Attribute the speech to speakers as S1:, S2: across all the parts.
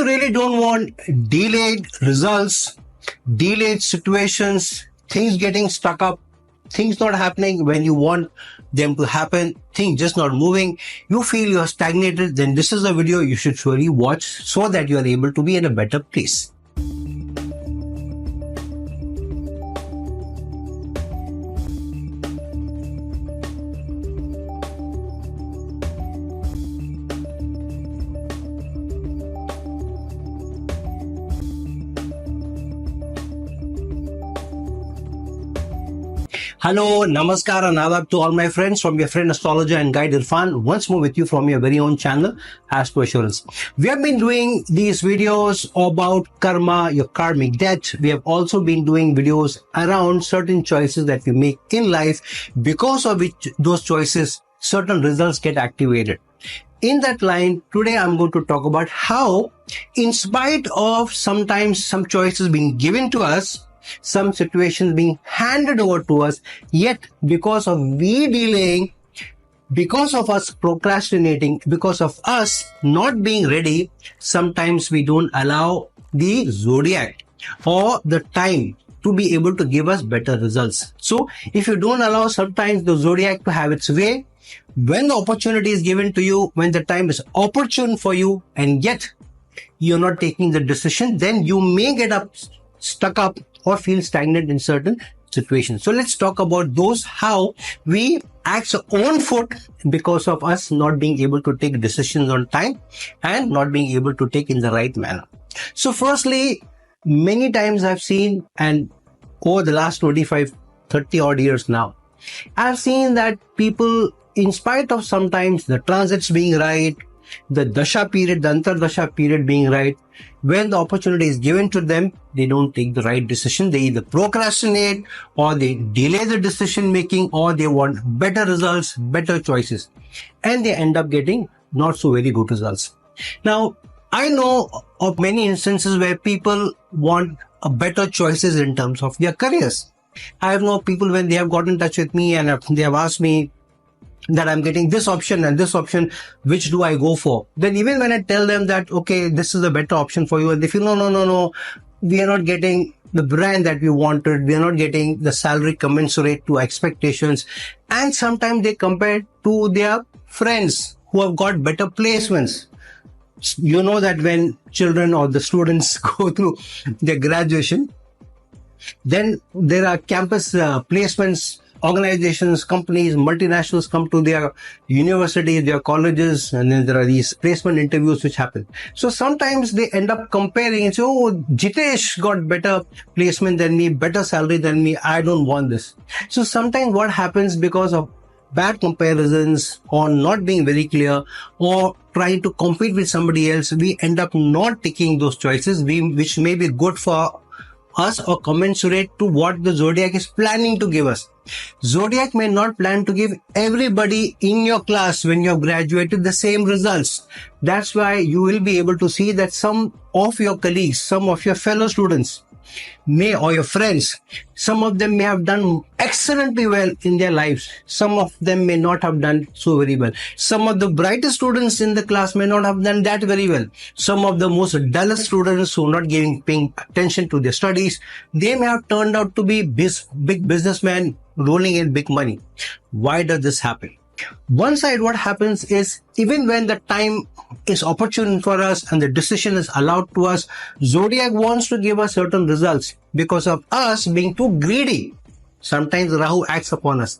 S1: you really don't want delayed results, delayed situations, things getting stuck up, things not happening when you want them to happen, things just not moving, you feel you're stagnated, then this is a video you should surely watch so that you are able to be in a better place. Hello, namaskar and adab to all my friends from your friend astrologer and guide Irfan, once more with you from your very own channel, Astro. We have been doing these videos about karma, your karmic debt. We have also been doing videos around certain choices that we make in life, because of which those choices, certain results get activated. In that line, today I'm going to talk about how, in spite of sometimes some choices being given to us, some situations being handed over to us, yet because of we delaying, because of us procrastinating, because of us not being ready, sometimes we don't allow the zodiac or the time to be able to give us better results. So if you don't allow sometimes the zodiac to have its way, when the opportunity is given to you, when the time is opportune for you, and yet you're not taking the decision, then you may get stuck up or feel stagnant in certain situations. So let's talk about those, how we act on foot because of us not being able to take decisions on time and not being able to take in the right manner. So firstly, many times I've seen, and over the last 25, 30 odd years now, I've seen that people, in spite of sometimes the transits being right, the dasha period, the antardasha period being right, when the opportunity is given to them, they don't take the right decision. They either procrastinate, or they delay the decision making, or they want better results, better choices, and they end up getting not so very good results. Now, I know of many instances where people want a better choices in terms of their careers. I have known people when they have got in touch with me and they have asked me that I'm getting this option and this option, which do I go for? Then even when I tell them that, okay, this is a better option for you, and they feel, no, we are not getting the brand that we wanted. We are not getting the salary commensurate to expectations. And sometimes they compare to their friends who have got better placements. You know that when children or the students go through their graduation, then there are campus placements, organizations, companies, multinationals come to their universities, their colleges, and then there are these placement interviews which happen. So sometimes they end up comparing and say, oh, Jitesh got better placement than me, better salary than me, I don't want this. So sometimes what happens, because of bad comparisons or not being very clear or trying to compete with somebody else, we end up not taking those choices which may be good for us or commensurate to what the zodiac is planning to give us. Zodiac may not plan to give everybody in your class when you have graduated the same results. That's why you will be able to see that some of your colleagues, some of your fellow students may, or your friends, some of them may have done excellently well in their lives. Some of them may not have done so very well. Some of the brightest students in the class may not have done that very well. Some of the most dullest students who are not paying attention to their studies, they may have turned out to be big businessmen rolling in big money. Why does this happen? One side, what happens is, even when the time is opportune for us and the decision is allowed to us, zodiac wants to give us certain results because of us being too greedy. Sometimes Rahu acts upon us.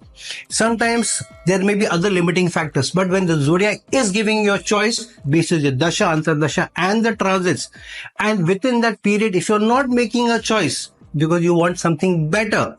S1: Sometimes there may be other limiting factors, but when the zodiac is giving your choice based on the dasha, antardasha and the transits, and within that period, if you're not making a choice because you want something better,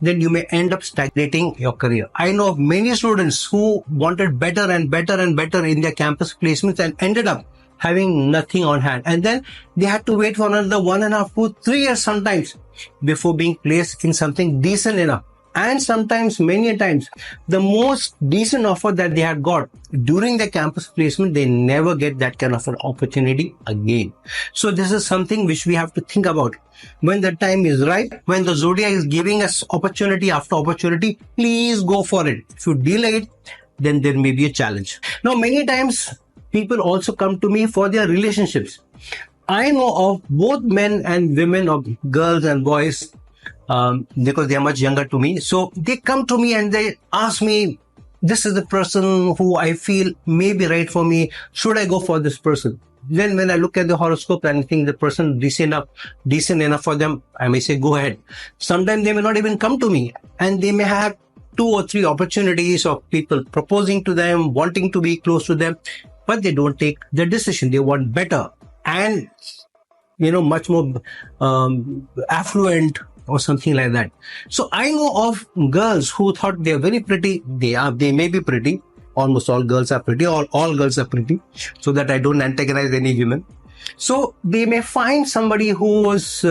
S1: then you may end up stagnating your career. I know of many students who wanted better and better and better in their campus placements and ended up having nothing on hand. And then they had to wait for another 1.5 to 3 years sometimes before being placed in something decent enough. And sometimes, many times, the most decent offer that they had got during the campus placement, they never get that kind of an opportunity again. So this is something which we have to think about. When the time is right, when the zodiac is giving us opportunity after opportunity, please go for it. If you delay it, then there may be a challenge. Now, many times people also come to me for their relationships. I know of both men and women, of girls and boys, because they are much younger to me. So they come to me and they ask me, this is the person who I feel may be right for me. Should I go for this person? Then when I look at the horoscope and think the person decent enough for them, I may say, go ahead. Sometimes they may not even come to me, and they may have 2 or 3 opportunities of people proposing to them, wanting to be close to them, but they don't take the decision. They want better and, much more affluent or something like that. So I know of girls who thought they're very pretty. They may be pretty. Almost all girls are pretty, or all girls are pretty, so that I don't antagonize any women. So they may find somebody who was,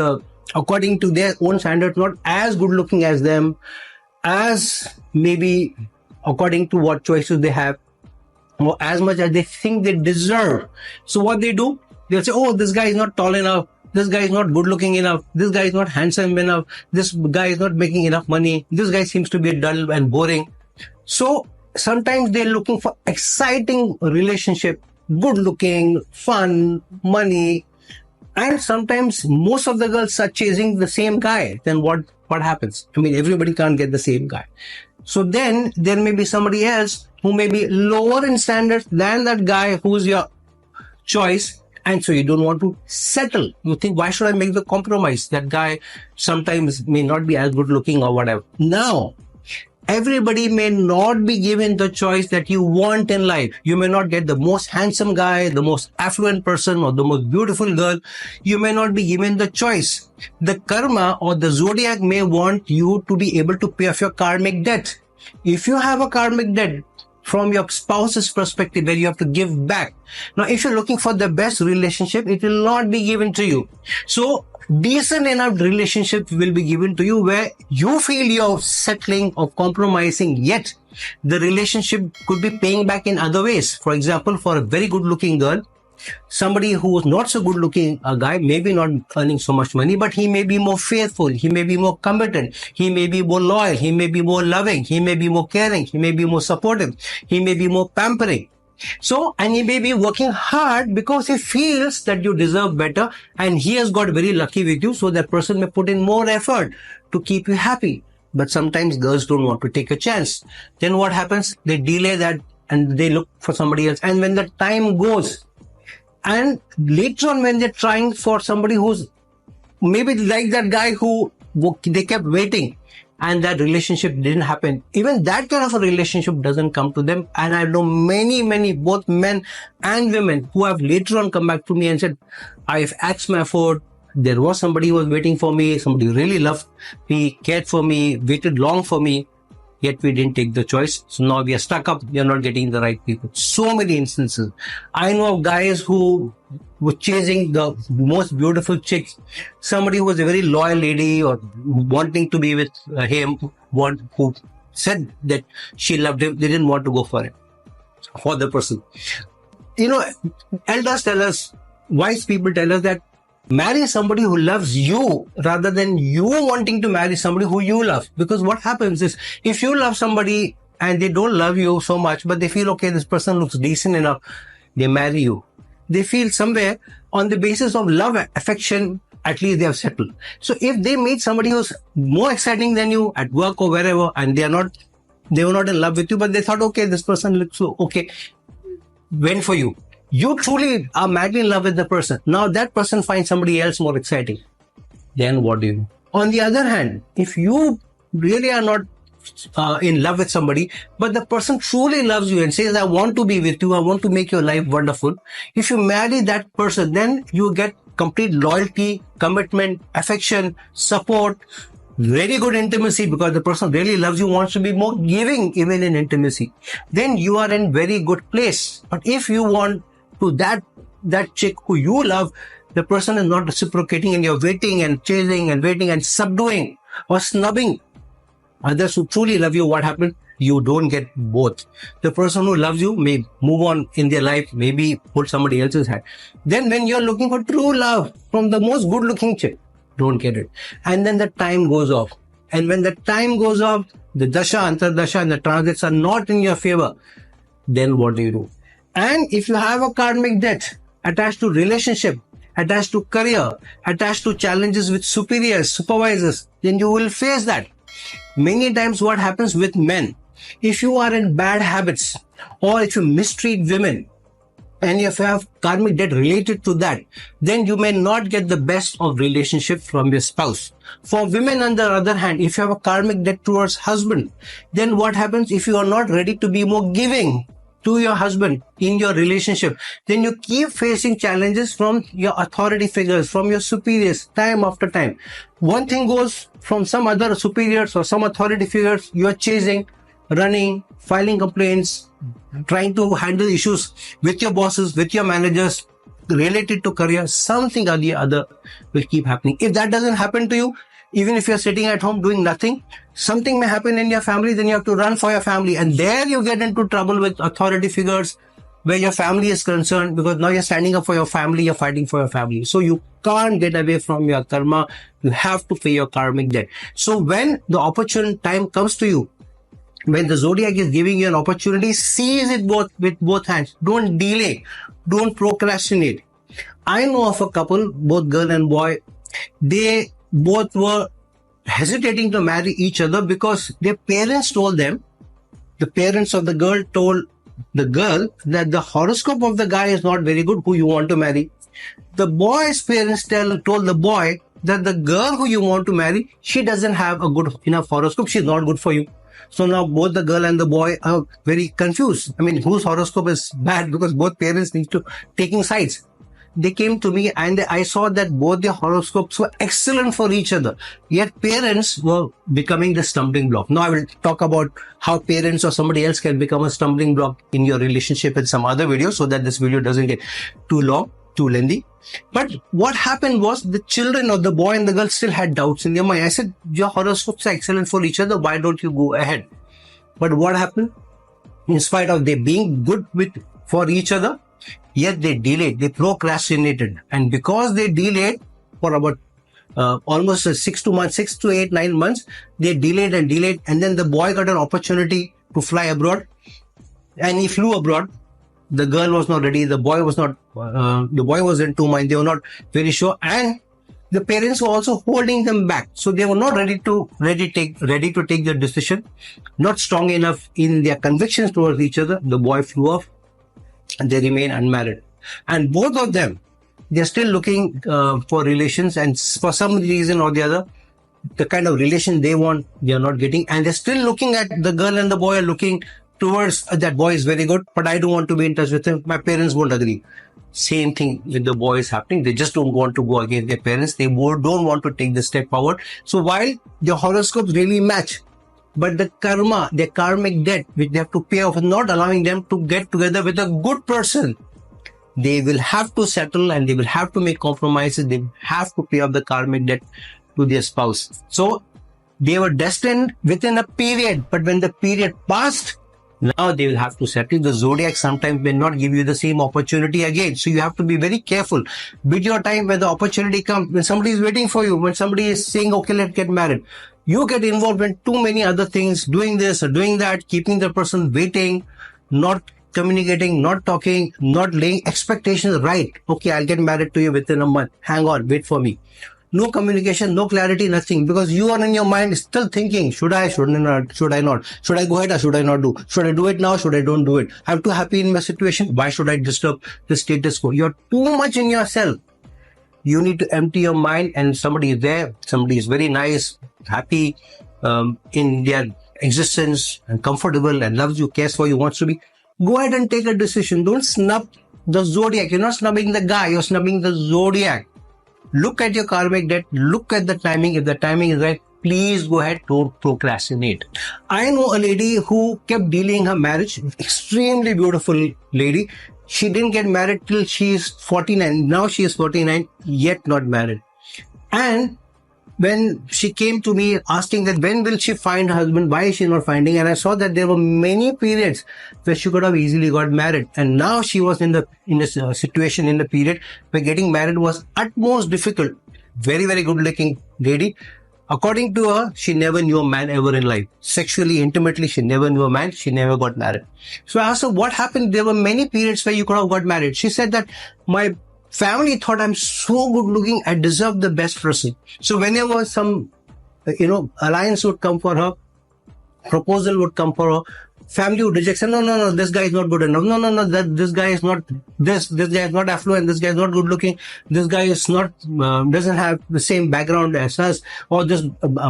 S1: according to their own standards, not as good looking as them, as maybe according to what choices they have, or as much as they think they deserve. So what they do, they'll say, oh, this guy is not tall enough, this guy is not good looking enough, this guy is not handsome enough, this guy is not making enough money, this guy seems to be dull and boring. So sometimes they're looking for exciting relationship, good looking, fun, money, and sometimes most of the girls are chasing the same guy. Then what happens? I mean, everybody can't get the same guy. So then there may be somebody else who may be lower in standards than that guy who's your choice, and so you don't want to settle. You think, why should I make the compromise? That guy sometimes may not be as good looking or whatever. Now, everybody may not be given the choice that you want in life. You may not get the most handsome guy, the most affluent person, or the most beautiful girl. You may not be given the choice. The karma or the zodiac may want you to be able to pay off your karmic debt. If you have a karmic debt from your spouse's perspective, where you have to give back. Now, if you're looking for the best relationship, it will not be given to you. So, decent enough relationship will be given to you where you feel you're settling or compromising, yet the relationship could be paying back in other ways. For example, for a very good looking girl, somebody who is not so good looking, a guy maybe not earning so much money, but he may be more faithful, he may be more competent, he may be more loyal, he may be more loving, he may be more caring, he may be more supportive, he may be more pampering. So, and he may be working hard because he feels that you deserve better, and he has got very lucky with you, so that person may put in more effort to keep you happy. But sometimes girls don't want to take a chance. Then what happens? They delay that and they look for somebody else. And when the time goes, and later on when they're trying for somebody who's maybe like that guy who they kept waiting, and that relationship didn't happen, even that kind of a relationship doesn't come to them. And I know many, both men and women, who have later on come back to me and said, I've asked my effort, there was somebody who was waiting for me, somebody really loved me, cared for me, waited long for me, yet we didn't take the choice. So now we are stuck up, we are not getting the right people. So many instances. I know of guys who were chasing the most beautiful chicks, somebody who was a very loyal lady or wanting to be with him, who said that she loved him, they didn't want to go for it, for the person. Elders tell us, wise people tell us that marry somebody who loves you rather than you wanting to marry somebody who you love. Because what happens is, if you love somebody and they don't love you so much, but they feel, okay, this person looks decent enough, they marry you. They feel somewhere on the basis of love, affection, at least they have settled. So if they meet somebody who's more exciting than you at work or wherever, and they were not in love with you, but they thought, okay, this person looks okay, went for you. You truly are madly in love with the person. Now that person finds somebody else more exciting. Then what do you do? On the other hand, if you really are not in love with somebody, but the person truly loves you and says, I want to be with you, I want to make your life wonderful. If you marry that person, then you get complete loyalty, commitment, affection, support, very good intimacy, because the person really loves you, wants to be more giving even in intimacy. Then you are in very good place. But if you want to that chick who you love, the person is not reciprocating, and you're waiting and chasing and waiting and subduing or snubbing others who truly love you, what happens? You don't get both. The person who loves you may move on in their life, maybe put somebody else's hand. Then when you're looking for true love from the most good looking chick, don't get it. And then the time goes off. And when the time goes off, the dasha, antardasha and the transits are not in your favor, then what do you do? And if you have a karmic debt attached to relationship, attached to career, attached to challenges with superiors, supervisors, then you will face that. Many times what happens with men, if you are in bad habits or if you mistreat women, and if you have karmic debt related to that, then you may not get the best of relationship from your spouse. For women, on the other hand, if you have a karmic debt towards husband, then what happens if you are not ready to be more giving to your husband in your relationship, then you keep facing challenges from your authority figures, from your superiors, time after time. One thing goes from some other superiors or some authority figures, you are chasing, running, filing complaints, trying to handle issues with your bosses, with your managers related to career, something or the other will keep happening. If that doesn't happen to you, even if you're sitting at home doing nothing, something may happen in your family, then you have to run for your family. And there you get into trouble with authority figures where your family is concerned, because now you're standing up for your family, you're fighting for your family. So you can't get away from your karma. You have to pay your karmic debt. So when the opportune time comes to you, when the zodiac is giving you an opportunity, seize it with both hands. Don't delay. Don't procrastinate. I know of a couple, both girl and boy, they both were hesitating to marry each other because their parents told them, the parents of the girl told the girl that the horoscope of the guy is not very good who you want to marry. The boy's parents told the boy that the girl who you want to marry, she doesn't have a good enough horoscope. She's not good for you. So now both the girl and the boy are very confused. I mean, whose horoscope is bad? Because both parents need to taking sides. They came to me and I saw that both their horoscopes were excellent for each other. Yet parents were becoming the stumbling block. Now I will talk about how parents or somebody else can become a stumbling block in your relationship in some other video, so that this video doesn't get too long, too lengthy. But what happened was the children or the boy and the girl still had doubts in their mind. I said, your horoscopes are excellent for each other. Why don't you go ahead? But what happened? In spite of they being good for each other, yet they delayed, they procrastinated. And because they delayed for about almost 6 to 8, 9 months, they delayed. And then the boy got an opportunity to fly abroad. And he flew abroad. The girl was not ready. The boy was not, the boy was in two minds. They were not very sure. And the parents were also holding them back. So they were not ready to take their decision, not strong enough in their convictions towards each other. The boy flew off and they remain unmarried. And both of them, they're still looking for relations, and for some reason or the other, the kind of relation they want, they are not getting. And they're still looking at the girl and the boy are looking towards that boy is very good, but I don't want to be in touch with him. My parents won't agree. Same thing with the boy is happening. They just don't want to go against their parents. They don't want to take the step forward. So while the horoscopes really match, but the karma, the karmic debt, which they have to pay off, is not allowing them to get together with a good person. They will have to settle and they will have to make compromises. They have to pay off the karmic debt to their spouse. So they were destined within a period, but when the period passed, now they will have to settle. The zodiac sometimes may not give you the same opportunity again. So you have to be very careful. Bid your time when the opportunity comes, when somebody is waiting for you, when somebody is saying, okay, let's get married. You get involved in too many other things, doing this or doing that, keeping the person waiting, not communicating, not talking, not laying expectations right. Okay, I'll get married to you within a month. Hang on, wait for me. No communication, no clarity, nothing. Because you are in your mind still thinking, should I, should I not? Should I go ahead or should I not do? Should I do it now? Should I don't do it? I'm too happy in my situation. Why should I disturb the status quo? You're too much in yourself. You need to empty your mind, and somebody is there. Somebody is very nice, happy in their existence and comfortable and loves you, cares for you, wants to be. Go ahead and take a decision. Don't snub the zodiac. You're not snubbing the guy. You're snubbing the zodiac. Look at your karmic debt. Look at the timing. If the timing is right, please go ahead. Don't procrastinate. I know a lady who kept delaying her marriage. Extremely beautiful lady. She didn't get married till she is 49. Now she is 49, yet not married. And when she came to me asking that when will she find her husband, why is she not finding, and I saw that there were many periods where she could have easily got married, and now she was in a situation in the period where getting married was utmost difficult. Very, very good looking lady. According to her, she never knew a man ever in life. Sexually, intimately, she never knew a man. She never got married. So I asked her, what happened? There were many periods where you could have got married. She said that my Family thought I'm so good looking, I deserve the best person. So whenever some, alliance would come for her, proposal would come for her, family would reject. Say, no, this guy is not good enough. No, this guy is not this guy is not affluent. This guy is not good looking. This guy is not doesn't have the same background as us. Or this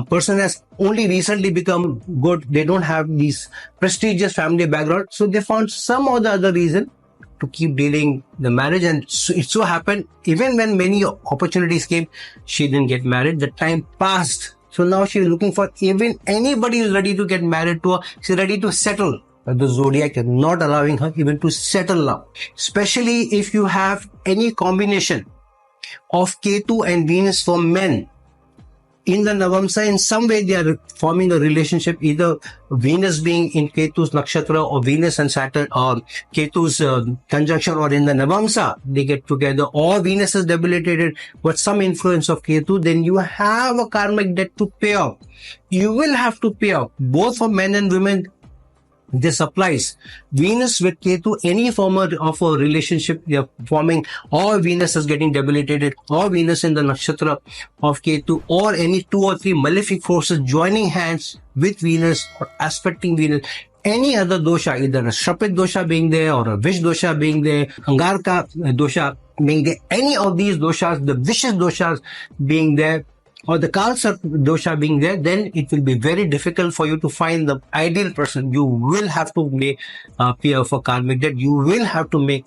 S1: person has only recently become good. They don't have these prestigious family background. So they found some or the other reason to keep delaying the marriage. And so it so happened, even when many opportunities came, she didn't get married. The time passed. So now she is looking for even anybody who is ready to get married to her. She's ready to settle. But the zodiac is not allowing her even to settle now. Especially if you have any combination of Ketu and Venus for men. In the Navamsa, in some way they are forming a relationship, either Venus being in Ketu's nakshatra or Venus and Saturn or Ketu's conjunction, or in the Navamsa they get together, or Venus is debilitated with some influence of Ketu, then you have a karmic debt to pay off. You will have to pay off, both for men and women. This applies. Venus with Ketu, any form of a relationship they are forming, or Venus is getting debilitated, or Venus in the nakshatra of Ketu, or any 2 or 3 malefic forces joining hands with Venus or aspecting Venus. Any other dosha, either a Shrapit dosha being there, or a Vish dosha being there, Angarka dosha being there, any of these doshas, the vicious doshas being there, or the Kalsa dosha being there, then it will be very difficult for you to find the ideal person. You will have to pay off a karmic debt. You will have to make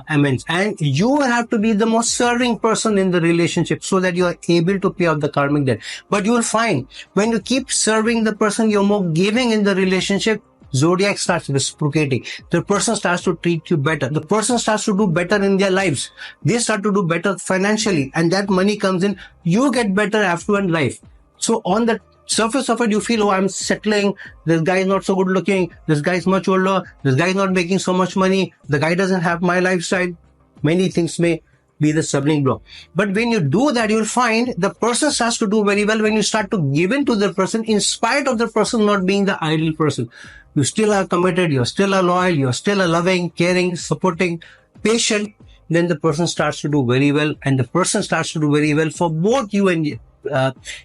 S1: amends, and you will have to be the most serving person in the relationship so that you are able to pay off the karmic debt. But you will find when you keep serving the person, you're more giving in the relationship. Zodiac starts reciprocating. The person starts to treat you better. The person starts to do better in their lives. They start to do better financially, and that money comes in. You get better affluent life. So on the surface of it, you feel, oh, I'm settling. This guy is not so good looking. This guy is much older. This guy is not making so much money. The guy doesn't have my lifestyle. Many things may be the stumbling block. But when you do that, you'll find the person starts to do very well when you start to give in to the person in spite of the person not being the ideal person. You still are committed, you're still a loyal, you're still a loving, caring, supporting, patient. Then the person starts to do very well, and the person starts to do very well for both you and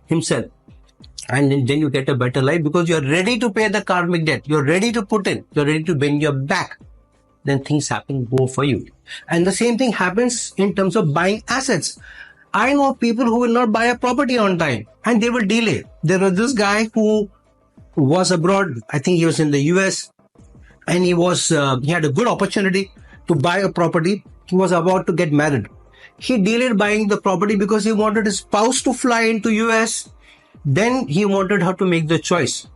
S1: himself. And then you get a better life because you're ready to pay the karmic debt. You're ready to put in. You're ready to bend your back. Then things go for you. And the same thing happens in terms of buying assets. I know people who will not buy a property on time and they will delay. There was this guy who was abroad. I think he was in the US, and he had a good opportunity to buy a property. He was about to get married. He delayed buying the property because he wanted his spouse to fly into US. Then he wanted her to make the choice.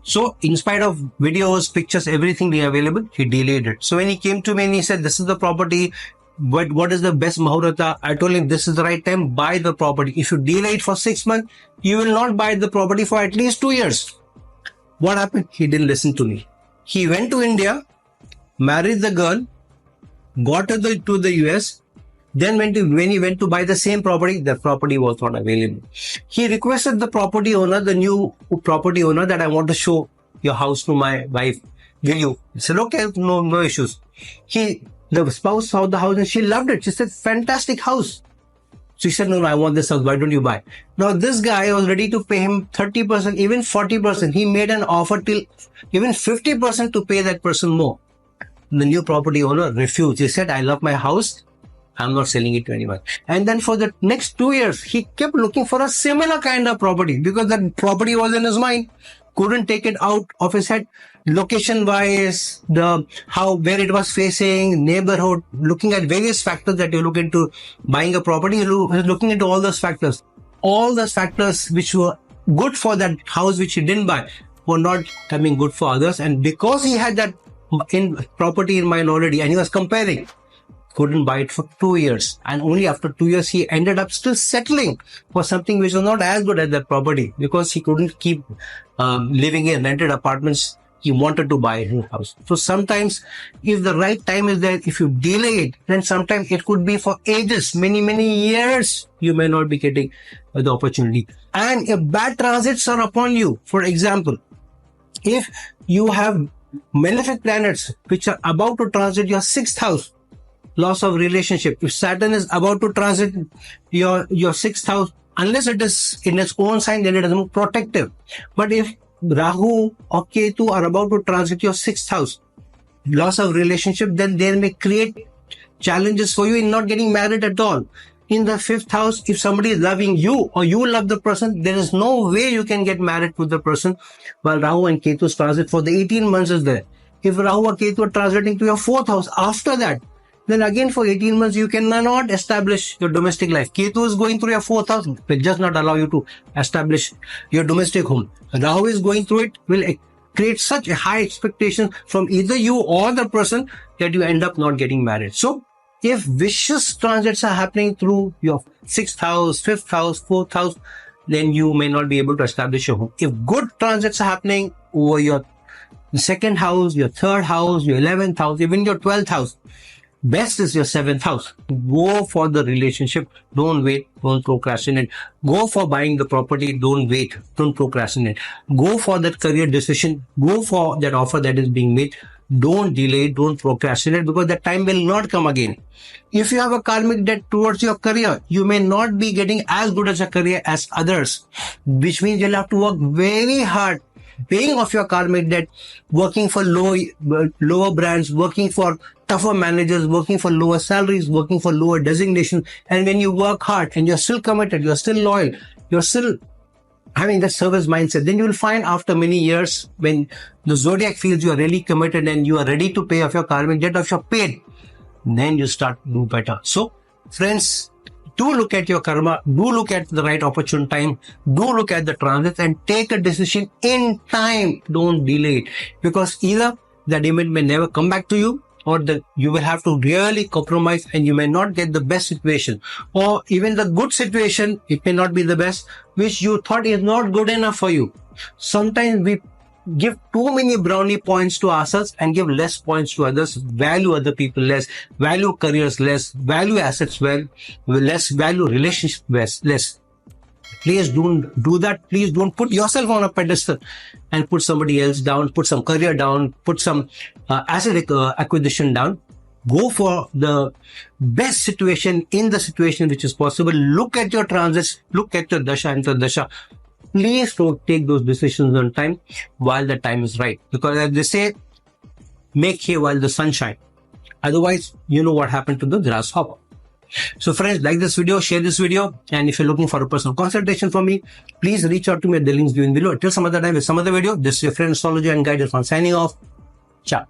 S1: So in spite of videos, pictures, everything being available, he delayed it. So when he came to me and he said, this is the property, what is the best Muhurata? I told him, this is the right time, buy the property. If you delay it for 6 months, you will not buy the property for at least 2 years. What happened? He didn't listen to me. He went to India, married the girl, got to the US. Then when he went to buy the same property, the property was not available. He requested the property owner, the new property owner, that I want to show your house to my wife. Will you? He said, okay, no issues. The spouse saw the house and she loved it. She said, fantastic house. So he said, no, I want this house. Why don't you buy? Now this guy was ready to pay him 30%, even 40%. He made an offer till even 50% to pay that person more. The new property owner refused. He said, I love my house. I'm not selling it to anyone. And then for the next 2 years, he kept looking for a similar kind of property because that property was in his mind. Couldn't take it out of his head. Location wise, where it was facing, neighborhood, looking at various factors that you look into buying a property. He was looking into all those factors. All those factors which were good for that house which he didn't buy were not coming good for others. And because he had that property in mind already and he was comparing, couldn't buy it for 2 years, and only after 2 years he ended up still settling for something which was not as good as that property because he couldn't keep living in rented apartments. He wanted to buy a house. So sometimes if the right time is there, if you delay it, then sometimes it could be for ages, many years, you may not be getting the opportunity. And if bad transits are upon you, for example, if you have malefic planets which are about to transit your 6th house, loss of relationship. If Saturn is about to transit your sixth house, unless it is in its own sign, then it is more protective. But if Rahu or Ketu are about to transit your sixth house, loss of relationship, then they may create challenges for you in not getting married at all. In the fifth house, if somebody is loving you or you love the person, there is no way you can get married to the person while Rahu and Ketu's transit for the 18 months is there. If Rahu or Ketu are transiting to your fourth house after that, then again for 18 months you cannot establish your domestic life. Ketu is going through your fourth house, will just not allow you to establish your domestic home. Rahu is going through it, will create such a high expectation from either you or the person that you end up not getting married. So, if vicious transits are happening through your sixth house, fifth house, fourth house, then you may not be able to establish your home. If good transits are happening over your second house, your third house, your 11th house, even your 12th house, best is your 7th house. Go for the relationship. Don't wait. Don't procrastinate. Go for buying the property. Don't wait. Don't procrastinate. Go for that career decision. Go for that offer that is being made. Don't delay. Don't procrastinate, because that time will not come again. If you have a karmic debt towards your career, you may not be getting as good as a career as others, which means you'll have to work very hard paying off your karmic debt, working for lower brands, working for tougher managers, working for lower salaries, working for lower designations. And when you work hard and you're still committed, you're still loyal, you're still having that service mindset, then you will find after many years, when the zodiac feels you are really committed and you are ready to pay off your karmic debt, if you're paid, then you start to do better. So friends, do look at your karma, do look at the right opportune time, do look at the transits and take a decision in time. Don't delay it, because either that event may never come back to you, or you will have to really compromise and you may not get the best situation, or even the good situation, it may not be the best, which you thought is not good enough for you. Sometimes we give too many brownie points to ourselves and give less points to others, value other people less, value careers less, value assets less, value relationships less. Please don't do that. Please don't put yourself on a pedestal and put somebody else down, put some career down, put some asset acquisition down. Go for the best situation in the situation which is possible. Look at your transits, look at your dasha and dasha. Please don't take those decisions on time while the time is right. Because as they say, make hay while the sun shines. Otherwise, you know what happened to the grasshopper. So friends, like this video, share this video. And if you're looking for a personal consultation from me, please reach out to me at the links given below. Till some other time with some other video, this is your friend astrologer and guide Irfan signing off. Ciao.